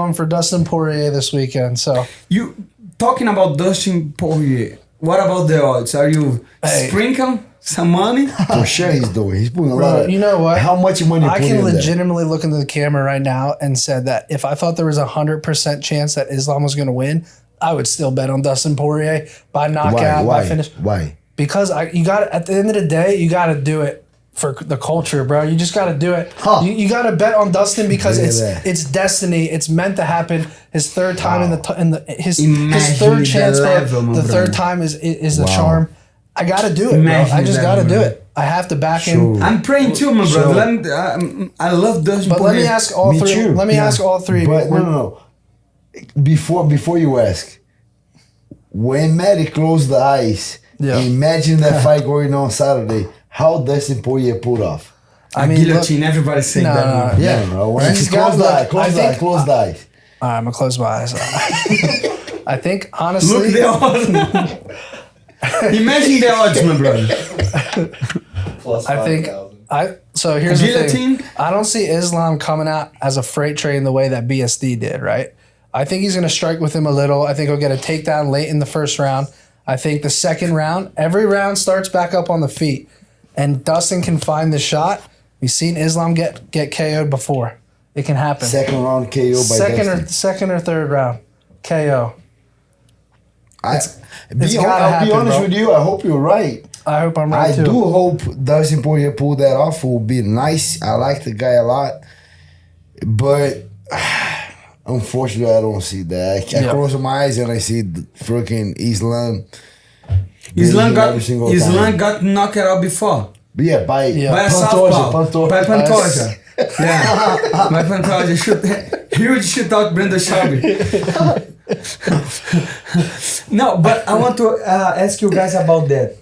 going for Dustin Poirier this weekend. So You talking about Dustin Poirier? What about the odds? Are you sprinkling some money? For sure he's doing. He's putting a lot of. you know what? How much money you I putting can in legitimately look into the camera right now and said that if I thought there was 100% chance that Islam was going to win, I would still bet on Dustin Poirier by knockout, by finish. Why? Because you got at the end of the day, you got to do it for the culture, bro. You just got to do it. Huh. You got to bet on Dustin because Look at it's destiny. It's meant to happen. His third time his Imagine third chance, the bro. level, my The brother. third time is the charm. I got to do it, bro. Imagine I just that, got to do bro. it. I have to back Sure. him. I'm praying too, my So- brother. I love Dustin But Poirier. let me ask all Me three. too. Let me Yeah. ask all three. But no. Before you ask, when Maddie closed the eyes, imagine that fight going on Saturday. How Dustin Poirier pulled off? I mean, guillotine. Everybody's saying No, that. no, man. yeah. No. He's Close got- the eye. look, Close I the eye. think- Close the eyes. All right, I'm gonna close my eyes. I think honestly, Look the odds. Imagine the odds, my brother. I think so here's the Guillotine? thing. I don't see Islam coming out as a freight train the way that BSD did, right? I think he's going to strike with him a little. I think he'll get a takedown late in the first round. I think the second round, every round starts back up on the feet. And Dustin can find the shot. We've seen Islam get KO'd before. It can happen. Second round KO by Dustin. Second or third round KO. I'll be happen, honest bro. with you. I hope you're right. I hope I'm right I too. do hope Dustin Poirier pull that off. It will be nice. I like the guy a lot, but unfortunately, I don't see that. I close my eyes and I see the freaking Islam. Islam every single time. got knocked out before. But yeah, by By a Pantoja, southpaw. By Pantoja. Yeah. By Pantoja. Huge shootout, Brenda Shelby. No, but I want to ask you guys about that.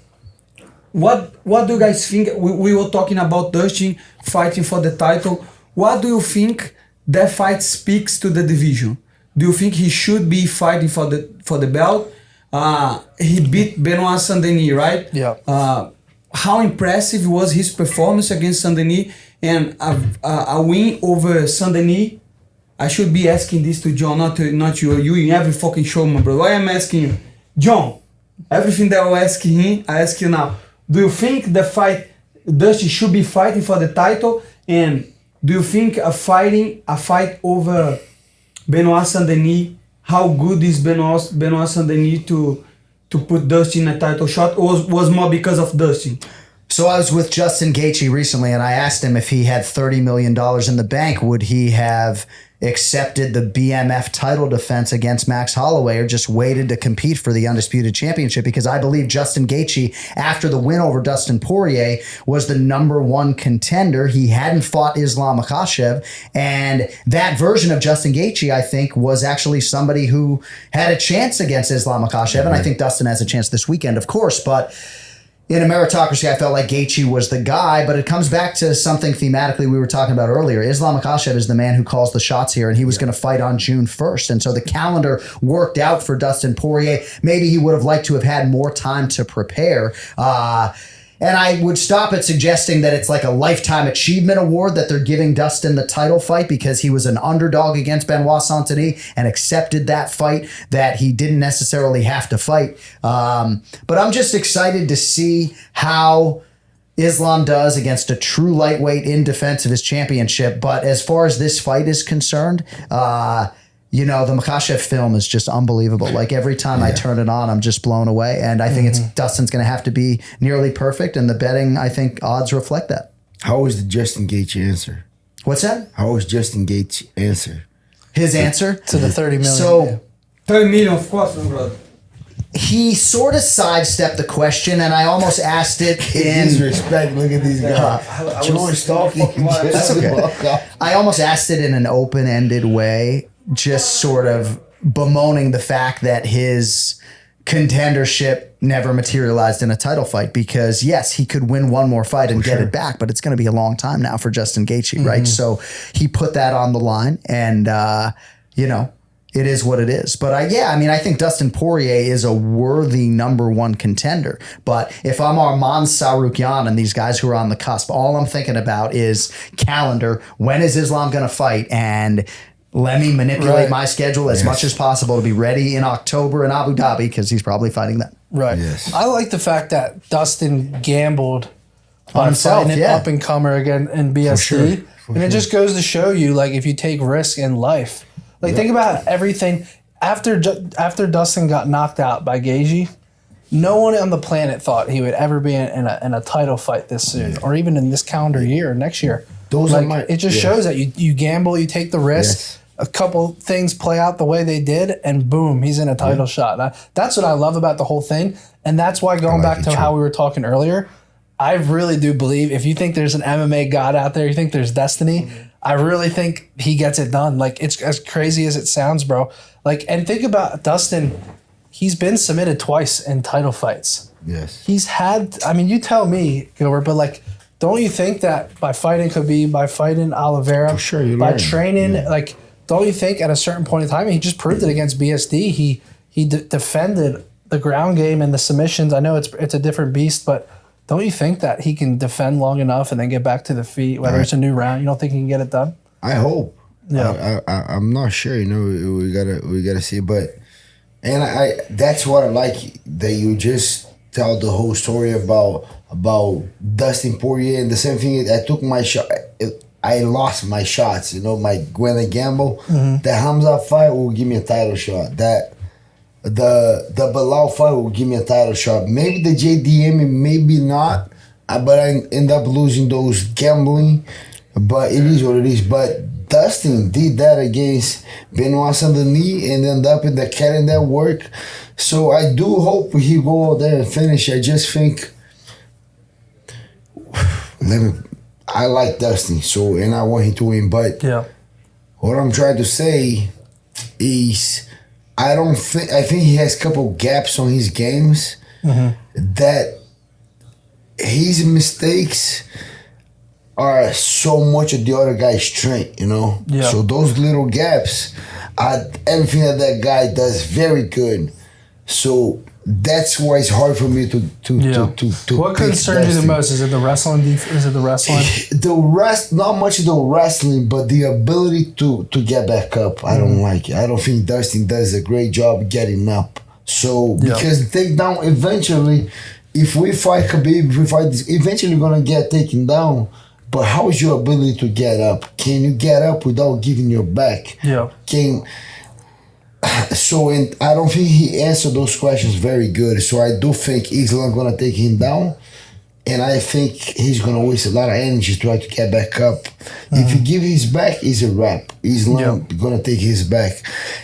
What do you guys think? We were talking about Dustin fighting for the title. What do you think that fight speaks to the division? Do you think he should be fighting for the belt? He beat Benoit Saint-Denis, right? Yeah. How impressive was his performance against Saint-Denis and a win over Saint-Denis? I should be asking this to John, not you. You in every fucking show, my brother. Why I'm asking you? John, everything that I ask him, I ask you now. Do you think the fight, Dustin should be fighting for the title? And do you think a fight over Benoit Saint-Denis, how good is Benoit Saint-Denis to put Dustin in a title shot, or was more because of Dustin? So I was with Justin Gaethje recently, and I asked him if he had $30 million in the bank, would he have accepted the BMF title defense against Max Holloway or just waited to compete for the undisputed championship? Because I believe Justin Gaethje, after the win over Dustin Poirier, was the #1 contender. He hadn't fought Islam Makhachev, and that version of Justin Gaethje, I think, was actually somebody who had a chance against Islam Makhachev, and I think Dustin has a chance this weekend, of course, but in a meritocracy, I felt like Gaethje was the guy, but it comes back to something thematically we were talking about earlier. Islam Makhachev is the man who calls the shots here, and he was going to fight on June 1st. And so the calendar worked out for Dustin Poirier. Maybe he would have liked to have had more time to prepare. And I would stop at suggesting that it's like a lifetime achievement award that they're giving Dustin the title fight because he was an underdog against Benoit Saint-Denis and accepted that fight that he didn't necessarily have to fight. But I'm just excited to see how Islam does against a true lightweight in defense of his championship. But as far as this fight is concerned, you know, the Makhachev film is just unbelievable. Like every time I turn it on, I'm just blown away. And I think it's Dustin's going to have to be nearly perfect. And the betting, I think, odds reflect that. How was the Justin Gaethje answer? What's that? How was Justin Gaethje answer? His answer? to the 30 million. So 30 million, of course, my brother. he sort of sidestepped the question, and I almost asked it Disrespect. Look at these guys. George talking. That's okay. I almost asked it in an open-ended way, just sort of bemoaning the fact that his contendership never materialized in a title fight, because yes, he could win one more fight and get it back, but it's going to be a long time now for Justin Gaethje, right? So he put that on the line, and you know, it is what it is. But I think Dustin Poirier is a worthy #1 contender. But if I'm Arman Tsarukyan and these guys who are on the cusp, all I'm thinking about is calendar. When is Islam going to fight? And let me manipulate Right. my schedule as much as possible to be ready in October in Abu Dhabi because he's probably fighting then. Right. Yes. I like the fact that Dustin gambled On by himself, fighting an yeah. up and comer again in BSD. sure. And it just goes to show you, like, if you take risk in life, like, think about everything after Dustin got knocked out by Gaethje. No one on the planet thought he would ever be in a title fight this soon, or even in this calendar year or next year. Those are Like, it just shows that you gamble, you take the risk. Yes. A couple things play out the way they did, and boom, he's in a title shot. That's what I love about the whole thing, and that's why going back to how we were talking earlier, I really do believe if you think there's an MMA god out there, you think there's destiny, I really think he gets it done. Like, it's as crazy as it sounds, bro. Like, and think about Dustin. He's been submitted twice in title fights. Yes. He's had, I mean, you tell me, Gilbert, but like, don't you think that by fighting Khabib, by fighting Oliveira, For sure, you by learn. training, like, don't you think at a certain point in time, he just proved it against BSD. He defended the ground game and the submissions. I know it's a different beast, but don't you think that he can defend long enough and then get back to the feet, whether it's a new round? You don't think he can get it done? I hope. Yeah. I'm not sure. You know, we gotta see, but I that's what I like that you just tell the whole story about Dustin Poirier, and the same thing. I took my shot. I lost my shots. You know, when I gamble, the Hamza fight will give me a title shot. That the Bilal fight will give me a title shot. Maybe the JDM, maybe not. But I end up losing those gambling. But it is what it is. But Dustin did that against Benoit Saint-Denis and end up in the carrying that work. So I do hope he go out there and finish. I just think, I like Dustin, so, and I want him to win. But Yeah. what I'm trying to say is, I think he has a couple gaps on his games that his mistakes are so much of the other guy's strength, you know? Yeah. So those little gaps are everything that guy does very good. So that's why it's hard for me to What pick concerns you the Dustin. most? Is it the wrestling? Is it the wrestling? Not much of the wrestling, but the ability to get back up. I don't like it. I don't think Dustin does a great job getting up. So because the takedown eventually, if we fight Khabib, eventually gonna get taken down. But how is your ability to get up? Can you get up without giving your back? Yeah. And I don't think he answered those questions very good. So I do think Islam gonna take him down, and I think he's gonna waste a lot of energy to try to get back up. If he give his back, it's a wrap. Islam gonna take his back,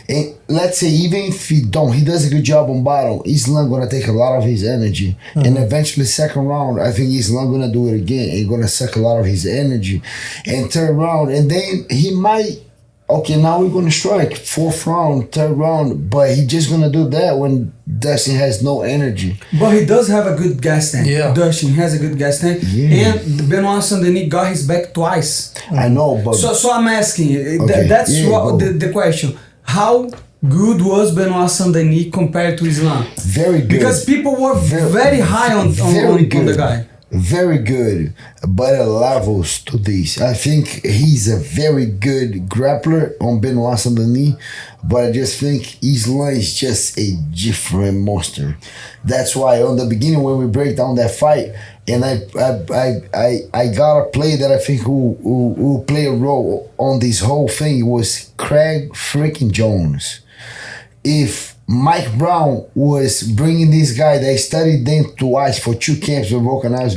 and let's say even if he does a good job on bottom. Islam gonna take a lot of his energy, and eventually second round, I think Islam gonna do it again. He's gonna suck a lot of his energy, and third round, and then he might. Okay, now we're gonna strike fourth round, third round, but he just gonna do that when Dustin has no energy. But he does have a good gas tank. Yeah. Dustin has a good gas tank. Yeah. And Benoit Saint-Denis got his back twice. I know, but So I'm asking you, Okay. that's Yeah, what go. the question. How good was Benoit Saint-Denis compared to Islam? very good. Because people were very high on the guy. Very good, but it levels to this. I think he's a very good grappler on Benoit Saint-Denis, but I just think Islam is just a different monster. That's why on the beginning when we break down that fight, and I got a play that I think will play a role on this whole thing was Craig freaking Jones. If Mike Brown was bringing this guy, they studied them twice for 2 camps with Volcanoes,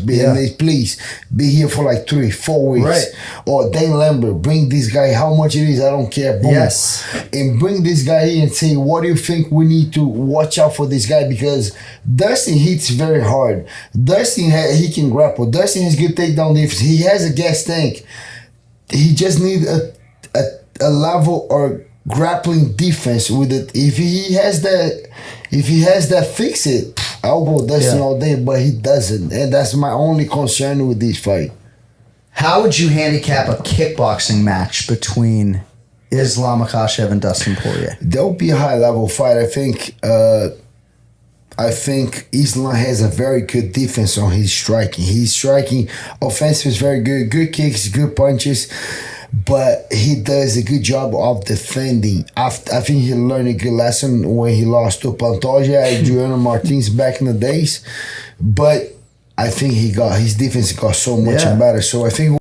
please be here for like 3-4 weeks. Right. Or Dan Lambert, bring this guy, how much it is, I don't care. Boom. Yes. And bring this guy in and say, what do you think we need to watch out for this guy? Because Dustin hits very hard. Dustin, he can grapple. Dustin has good takedown defense. He has a gas tank. He just needs a level or grappling defense with it. If he has that, fix it. I'll go Dustin all day, but he doesn't, and that's my only concern with this fight. How would you handicap a kickboxing match between Islam Makhachev and Dustin Poirier? That would be a high level fight. I think Islam has a very good defense on his striking. His striking offensive is very good. Good kicks, good punches. but he does a good job of defending. I think he learned a good lesson when he lost to Pantoja and Adriano Martins back in the days. But I think his defense got so much better. So I think